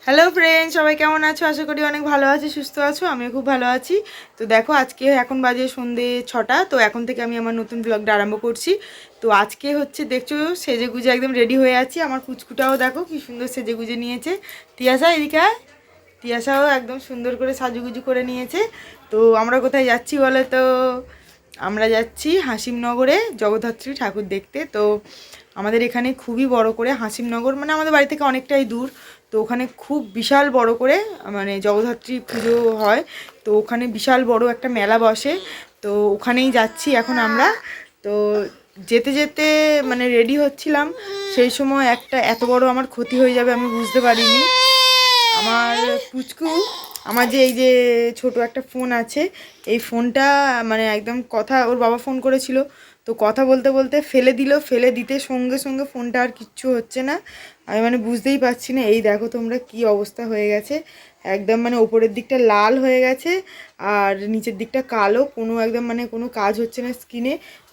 Hello friend, সবাই কেমন আছো? আশা করি অনেক ভালো আছি, সুস্থ আছো। আমিও খুব ভালো আছি। তো দেখো, আজকে এখন বাজে সন্ধে 6টা। তো এখন থেকে আমি আমার নতুন ব্লগটা আরম্ভ করছি। তো আজকে হচ্ছে দেখছো সেজে গুজে একদম রেডি হয়ে আছি। আমার কুচকুটাও দেখো কি সুন্দর সেজে গুজে নিয়েছে। তিয়াশা এদিকে আয়। তিয়াশাও একদম সুন্দর করে সাজুগুজু করে নিয়েছে। তো আমরা কোথায় যাচ্ছি বলো তো? আমরা যাচ্ছি হাসিমনগরে জগদ্ধাত্রী ঠাকুর দেখতে। তো আমাদের এখানে খুবই বড় করে হাসিমনগর, মানে আমাদের বাড়ি থেকে অনেকটাই দূর। তো ওখানে খুব বিশাল বড় করে মানে জগদ্ধাত্রী পুজো হয়। তো ওখানে বিশাল বড় একটা মেলা বসে। তো ওখানেই যাচ্ছি এখন আমরা। তো যেতে যেতে মানে রেডি হচ্ছিলাম, সেই সময় একটা এত বড় আমার ক্ষতি হয়ে যাবে আমি বুঝতে পারিনি। আমার পুচকু, আমার যে এই যে ছোট একটা ফোন আছে, এই ফোনটা মানে একদম কথা, ওর বাবা ফোন করেছিল, তো কথা বলতে বলতে ফেলে দিল। ফেলে দিতে সঙ্গে সঙ্গে ফোনটা আর কিচ্ছু হচ্ছে না। আমি মানে বুঝতেই পারছি না। এই দেখো তোমরা কি অবস্থা হয়ে গেছে, একদম মানে ওপরের দিকটা লাল হয়ে গেছে আর নিচের দিকটা কালো, কোনো একদম মানে কোনো কাজ হচ্ছে না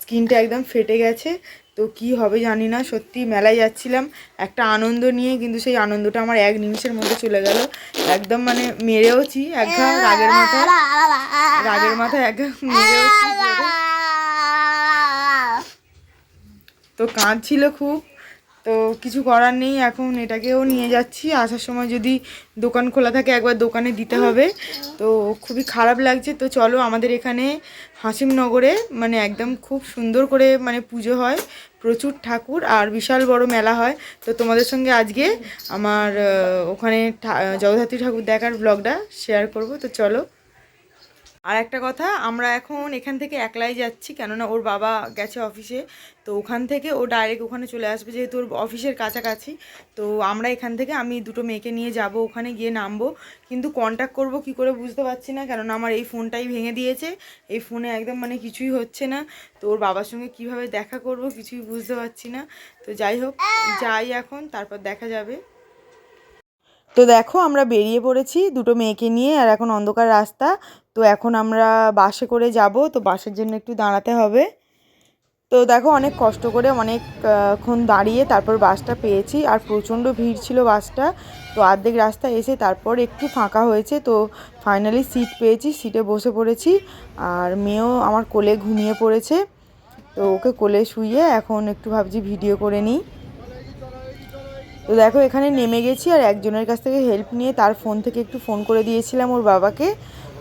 স্কিনটা একদম ফেটে গেছে। তো কি হবে জানি না। সত্যি মেলায় যাচ্ছিলাম একটা আনন্দ নিয়ে, কিন্তু সেই আনন্দটা আমার এক নিমিষের মধ্যে চলে গেল। একদম মানে মেরেওছি এক ঘা রাগের মাথায় এক ঘা মেরেওছি। তো কাঁদছিল খুব। তো কিছু করার নেই, এখন এটাকেও নিয়ে যাচ্ছি। আসার সময় যদি দোকান খোলা থাকে একবার দোকানে দিতে হবে। তো খুবই খারাপ লাগছে। তো চলো, আমাদের এখানে হাসিমনগরে মানে একদম খুব সুন্দর করে মানে পুজো হয়, প্রচুর ঠাকুর আর বিশাল বড় মেলা হয়। তো তোমাদের সঙ্গে আজকে আমার ওখানে জগদ্ধাত্রী ঠাকুর দেখার ব্লগটা শেয়ার করব। তো চলো। আর একটা কথা, আমরা এখন এখান থেকে একলাই যাচ্ছি, কেননা ওর বাবা গেছে অফিসে। তো ওখান থেকে ও ডাইরেক্ট ওখানে চলে আসবে, যেহেতু ওর অফিসের কাছাকাছি। তো আমরা এখান থেকে আমি দুটো মেয়েকে নিয়ে যাব, ওখানে গিয়ে নামবো। কিন্তু কন্ট্যাক্ট করব কি করে বুঝতে পারছি না, কেননা আমার এই ফোনটাই ভেঙে দিয়েছে। এই ফোনে একদম মানে কিছুই হচ্ছে না। তো ওর বাবার সঙ্গে কিভাবে দেখা করব কিছুই বুঝতে পারছি না। তো যাই হোক, যাই এখন, তারপর দেখা যাবে। তো দেখো, আমরা বেরিয়ে পড়েছি দুটো মেয়েকে নিয়ে, আর এখন অন্ধকার রাস্তা। তো এখন আমরা বাসে করে যাব। তো বাসের জন্য একটু দাঁড়াতে হবে। তো দেখো, অনেক কষ্ট করে অনেকক্ষণ দাঁড়িয়ে তারপর বাসটা পেয়েছি, আর প্রচণ্ড ভিড় ছিল বাসটা। তো অর্ধেক রাস্তা এসে তারপর একটু ফাঁকা হয়েছে। তো ফাইনালি সিট পেয়েছি, সিটে বসে পড়েছি। আর মেয়েও আমার কোলে ঘুমিয়ে পড়েছে। তো ওকে কোলে শুইয়ে এখন একটু ভাবছি ভিডিও করে নিই। তো দেখো, এখানে নেমে গেছি, আর একজনের কাছ থেকে হেল্প নিয়ে তার ফোন থেকে একটু ফোন করে দিয়েছিলাম ওর বাবাকে।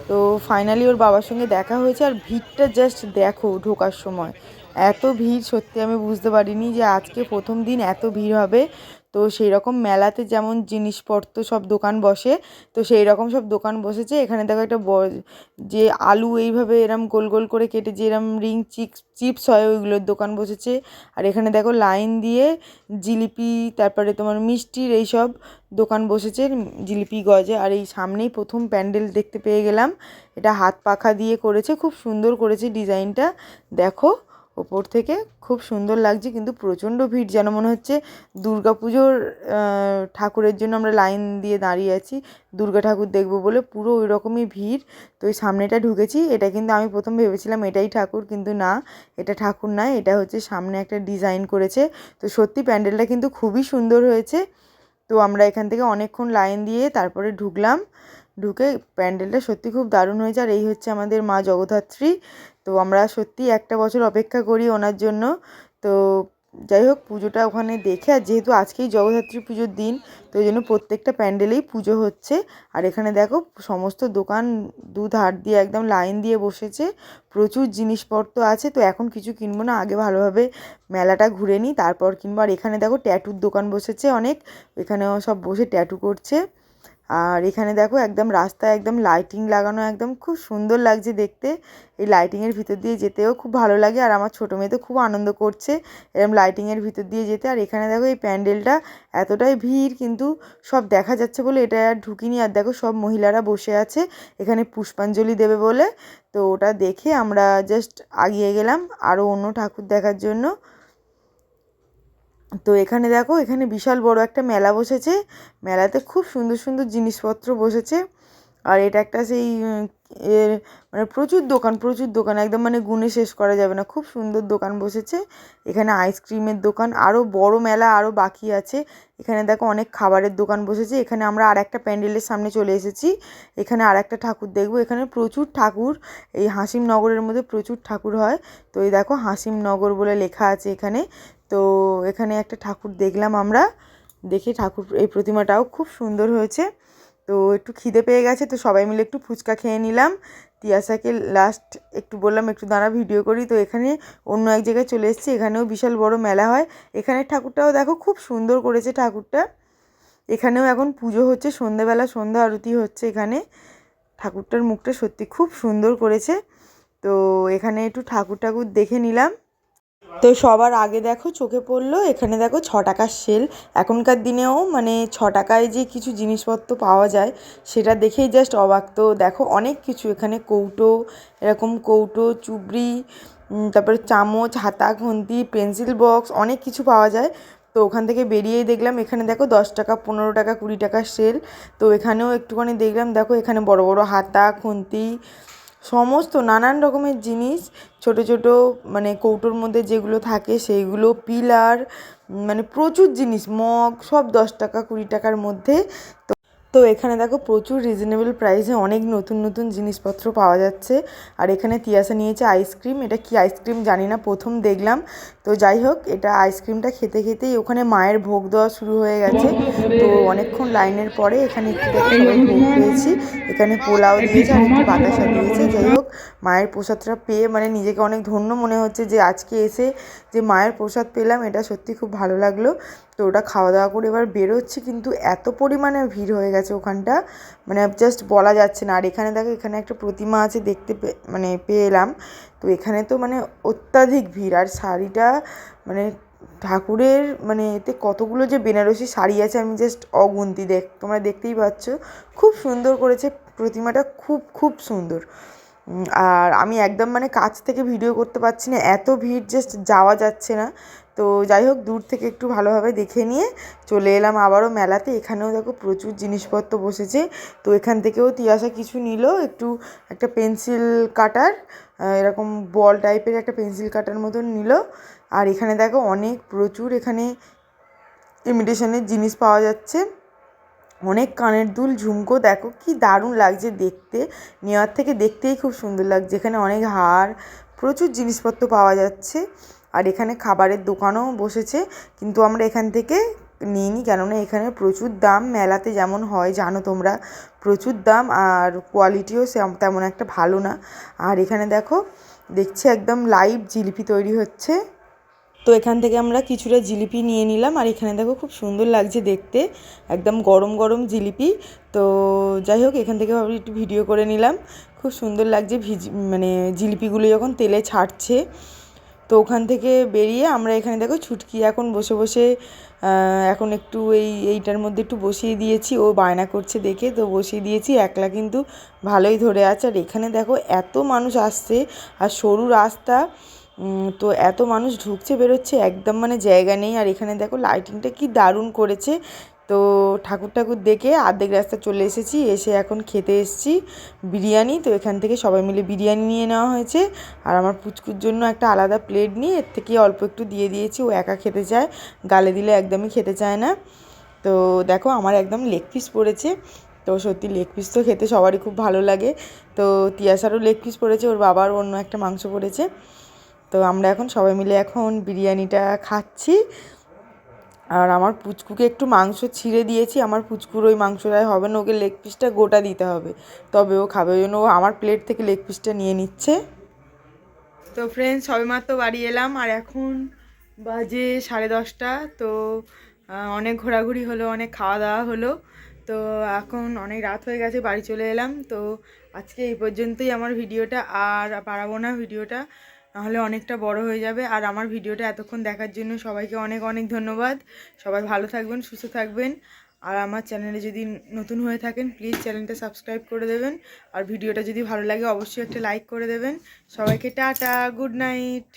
তো ফাইনালি ওর বাবার সঙ্গে দেখা হয়েছে। আর ভিড়টা জাস্ট দেখো, ঢোকার সময় এত ভিড়, সত্যি আমি বুঝতে পারিনি যে আজকে প্রথম দিন এত ভিড় হবে। তো সেই রকম মেলাতে যেমন জিনিসপত্র সব দোকান বসে, তো সেই রকম সব দোকান বসেছে। এখানে দেখো একটা যে আলু এইভাবে এরম গোল গোল করে কেটে যে এরম রিং চিপস হয়, ওইগুলোর দোকান বসেছে। আর এখানে দেখো লাইন দিয়ে জিলিপি, তারপরে তোমার মিষ্টির এইসব দোকান বসেছে, জিলিপি গজা। আর এই সামনেই প্রথম প্যান্ডেল দেখতে পেয়ে গেলাম। এটা হাত পাখা দিয়ে করেছে, খুব সুন্দর করেছে ডিজাইনটা। দেখো, ওপর থেকে খুব সুন্দর লাগছে, কিন্তু প্রচণ্ড ভিড়, যেন মনে হচ্ছে দুর্গাপুজোর ঠাকুরের জন্য আমরা লাইন দিয়ে দাঁড়িয়ে আছি, দুর্গা ঠাকুর দেখবো বলে, পুরো ওই রকমই ভিড়। তো এই সামনেটা ঢুকেছি, এটা কিন্তু আমি প্রথম ভেবেছিলাম এটাই ঠাকুর, কিন্তু না, এটা ঠাকুর নয়, এটা হচ্ছে সামনে একটা ডিজাইন করেছে। তো সত্যি প্যান্ডেলটা কিন্তু খুবই সুন্দর হয়েছে। তো আমরা এখান থেকে অনেকক্ষণ লাইন দিয়ে তারপরে ঢুকলাম। ঢুকে প্যান্ডেলটা সত্যি খুব দারুণ হয়েছে। আর এই হচ্ছে আমাদের মা জগদ্ধাত্রী। তো আমরা সত্যি একটা বছর অপেক্ষা করি ওনার জন্য। তো যাই হোক, পুজোটা ওখানে দেখে, আর যেহেতু আজকেই জগদ্ধাত্রী পুজোর দিন, তো ওই জন্য প্রত্যেকটা প্যান্ডেলেই পুজো হচ্ছে। আর এখানে দেখো সমস্ত দোকান দুধার দিয়ে একদম লাইন দিয়ে বসেছে, প্রচুর জিনিসপত্র আছে। তো এখন কিছু কিনবো না, আগে ভালোভাবে মেলাটা ঘুরে নিই, তারপর কিনবো। আর এখানে দেখো ট্যাটুর দোকান বসেছে অনেক, এখানেও সব বসে ট্যাটু করছে। আর এখানে দেখো একদম রাস্তায় একদম লাইটিং লাগানো, একদম খুব সুন্দর লাগছে দেখতে। এই লাইটিংয়ের ভিতর দিয়ে যেতেও খুব ভালো লাগে, আর আমার ছোটো মেয়ে তো খুব আনন্দ করছে এরকম লাইটিংয়ের ভিতর দিয়ে যেতে। আর এখানে দেখো এই প্যান্ডেলটা এতটাই ভিড়, কিন্তু সব দেখা যাচ্ছে বলে এটা আর ঢুকিনি। আর দেখো সব মহিলারা বসে আছে এখানে পুষ্পাঞ্জলি দেবে বলে। তো ওটা দেখে আমরা জাস্ট আগিয়ে গেলাম আরও অন্য ঠাকুর দেখার জন্য। তো এখানে দেখো, এখানে বিশাল বড় একটা মেলা বসেছে, মেলাতে খুব সুন্দর সুন্দর জিনিসপত্র বসেছে। আর এটা একটা সেই এর মানে প্রচুর দোকান একদম মানে গুণে শেষ করা যাবে না, খুব সুন্দর দোকান বসেছে এখানে। আইসক্রিমের দোকান, আরও বড় মেলা আরও বাকি আছে। এখানে দেখো অনেক খাবারের দোকান বসেছে। এখানে আমরা আর একটা প্যান্ডেলের সামনে চলে এসেছি, এখানে আর একটা ঠাকুর দেখবো। এখানে প্রচুর ঠাকুর, এই হাসিমনগরের মধ্যে প্রচুর ঠাকুর হয়। তো এই দেখো হাসিমনগর বলে লেখা আছে এখানে। তো এখানে একটা ঠাকুর দেখলাম আমরা, দেখে ঠাকুর এই প্রতিমাটাও খুব সুন্দর হয়েছে। তো একটু খিদে পেয়ে গেছে, তো সবাই মিলে একটু ফুচকা খেয়ে নিলাম। তিয়াসাকে লাস্ট একটু বললাম একটু দাঁড়া ভিডিও করি। তো এখানে অন্য এক জায়গায় চলে এসেছি, এখানেও বিশাল বড় মেলা হয়। এখানের ঠাকুরটাও দেখো খুব সুন্দর করেছে ঠাকুরটা। এখানেও এখন পুজো হচ্ছে, সন্ধ্যাবেলা সন্ধ্যা আরতি হচ্ছে এখানে। ঠাকুরটার মুখটা সত্যি খুব সুন্দর করেছে। তো এখানে একটু ঠাকুর দেখে নিলাম। তো সবার আগে দেখো চোখে পড়লো এখানে দেখো 6 টাকার সেল। এখনকার দিনেও মানে 6 টাকায় যে কিছু জিনিসপত্র পাওয়া যায় সেটা দেখেই জাস্ট অবাক। তো দেখো অনেক কিছু এখানে, কৌটো, এরকম কৌটো, চুবড়ি, তারপরে চামচ, হাতা খুন্তি, পেন্সিল বক্স, অনেক কিছু পাওয়া যায়। তো ওখান থেকে বেরিয়েই দেখলাম এখানে দেখো 10 টাকা, 15 টাকা, 20 টাকার সেল। তো এখানেও একটুখানি দেখলাম, দেখো এখানে বড় বড় হাতা খুন্তি, সমস্ত নানান রকমের জিনিস, ছোট ছোট মানে কৌটোর মধ্যে যেগুলো থাকে সেইগুলো, পিলার, মানে প্রচুর জিনিস, মগ, সব 10 টাকা 20 টাকার মধ্যে। তো এখানে দেখো প্রচুর রিজনেবল প্রাইসে অনেক নতুন নতুন জিনিসপত্র পাওয়া যাচ্ছে। আর এখানে তিয়াসা নিয়েছে আইসক্রিম, এটা কি আইসক্রিম জানি না, প্রথম দেখলাম। তো যাই হোক, এটা আইসক্রিমটা খেতে খেতেই ওখানে মায়ের ভোগ দেওয়া শুরু হয়ে গেছে। তো অনেকক্ষণ লাইনের পরে এখানে একটু দেখো সবাই ভোগ পেয়েছি। এখানে পোলাও দিয়েছে আর একটু বাতাসা দিয়েছে। যাই হোক, মায়ের প্রসাদটা পেয়ে মানে নিজেকে অনেক ধন্য মনে হচ্ছে যে আজকে এসে যে মায়ের প্রসাদ পেলাম, এটা সত্যি খুব ভালো লাগলো। তো ওটা খাওয়া দাওয়া করে এবার বেরোচ্ছি, কিন্তু এত পরিমাণে ভিড় হয়ে গেছে ওখানটা, মানে জাস্ট বলা যাচ্ছে না। আর এখানে দেখো এখানে একটা প্রতিমা আছে, দেখতে মানে পেয়ে এলাম। তো এখানে তো মানে অত্যাধিক ভিড়। আর শাড়িটা মানে ঠাকুরের মানে এতে কতগুলো যে বেনারসি শাড়ি আছে আমি জাস্ট অগুন্তি, তোমরা দেখতেই পাচ্ছ। খুব সুন্দর করেছে প্রতিমাটা, খুব খুব সুন্দর। আর আমি একদম মানে কাছ থেকে ভিডিও করতে পারছি না, এত ভিড়, জাস্ট যাওয়া যাচ্ছে না। তো যাই হোক, দূর থেকে একটু ভালোভাবে দেখে নিয়ে চলে এলাম আবারও মেলাতে। এখানেও দেখো প্রচুর জিনিসপত্র বসেছে। তো এখান থেকেও তিয়াসা কিছু নিল, একটা পেন্সিল কাটার, এরকম বল টাইপের একটা পেন্সিল কাটার মতন নিল। আর এখানে দেখো অনেক প্রচুর এখানে ইমিটেশনের জিনিস পাওয়া যাচ্ছে, অনেক কানের দুল, ঝুমকো, দেখো কি দারুণ লাগছে দেখতে। নেওয়ার থেকে দেখতেই খুব সুন্দর লাগছে। এখানে অনেক হার, প্রচুর জিনিসপত্র পাওয়া যাচ্ছে। আর এখানে খাবারের দোকানও বসেছে, কিন্তু আমরা এখান থেকে নিইনি, কেননা এখানে প্রচুর দাম। মেলাতে যেমন হয় জানো তোমরা, প্রচুর দাম, আর কোয়ালিটিও তেমন একটা ভালো না। আর এখানে দেখো দেখছি একদম লাইভ জিলিপি তৈরি হচ্ছে। তো এখান থেকে আমরা কিছুটা জিলিপি নিয়ে নিলাম। আর এখানে দেখো খুব সুন্দর লাগছে দেখতে, একদম গরম গরম জিলিপি। তো যাই হোক, এখান থেকে ভাবি একটু ভিডিও করে নিলাম, খুব সুন্দর লাগছে মানে জিলিপিগুলো যখন তেলে ছাড়ছে। তো ওখান থেকে বেরিয়ে আমরা এখানে দেখো ছুটকি এখন বসে বসে এখন একটু এইটার মধ্যে একটু বসিয়ে দিয়েছি, ও বায়না করছে দেখে, তো বসিয়ে দিয়েছি। একলা কিন্তু ভালোই ধরে আছে। আর এখানে দেখো এত মানুষ আসছে, আর সরু রাস্তা, তো এত মানুষ ঢুকছে বেরোচ্ছে, একদম মানে জায়গা নেই। আর এখানে দেখো লাইটিংটা কি দারুণ করেছে। তো ঠাকুর দেখে আর্ধেক রাস্তা চলে এসেছি, এসে এখন খেতে এসেছি বিরিয়ানি। তো এখান থেকে সবাই মিলে বিরিয়ানি নিয়ে নেওয়া হয়েছে। আর আমার পুচকুর জন্য একটা আলাদা প্লেট নিয়ে এর থেকে অল্প একটু দিয়ে দিয়েছি, ও একা খেতে চায়, গালে দিলে একদমই খেতে চায় না। তো দেখো আমার একদম লেগ পিস পড়েছে। তো সত্যি লেগ পিস তো খেতে সবারই খুব ভালো লাগে। তো তিয়াসারও লেগ পিস পড়েছে, ওর বাবার অন্য একটা মাংস পড়েছে। তো আমরা এখন সবাই মিলে এখন বিরিয়ানিটা খাচ্ছি। আর আমার পুচকুকে একটু মাংস ছিঁড়ে দিয়েছি, আমার পুচকুর ওই মাংসটাই হবে না, ওকে লেগ পিসটা গোটা দিতে হবে, তবে ও খাবে। ওই জন্য ও আমার প্লেট থেকে লেগ পিসটা নিয়ে নিচ্ছে। তো ফ্রেন্ডস, সবেমাত্র বাড়ি এলাম, আর এখন বাজে 10:30। তো অনেক ঘোরাঘুরি হলো, অনেক খাওয়া দাওয়া হলো। তো এখন অনেক রাত হয়ে গেছে, বাড়ি চলে এলাম। তো আজকে এই পর্যন্তই আমার ভিডিওটা, আর বাড়াবো না ভিডিওটা, নাহলে অনেকটা বড় হয়ে যাবে। আর আমার ভিডিওটা এতক্ষণ দেখার জন্য সবাইকে অনেক অনেক ধন্যবাদ। সবাই ভালো থাকবেন, সুস্থ থাকবেন। আর আমার চ্যানেলে যদি নতুন হয়ে থাকেন প্লিজ চ্যানেলটা সাবস্ক্রাইব করে দেবেন। আর ভিডিওটা যদি ভালো লাগে অবশ্যই একটা লাইক করে দেবেন। সবাইকে টাটা, গুড নাইট।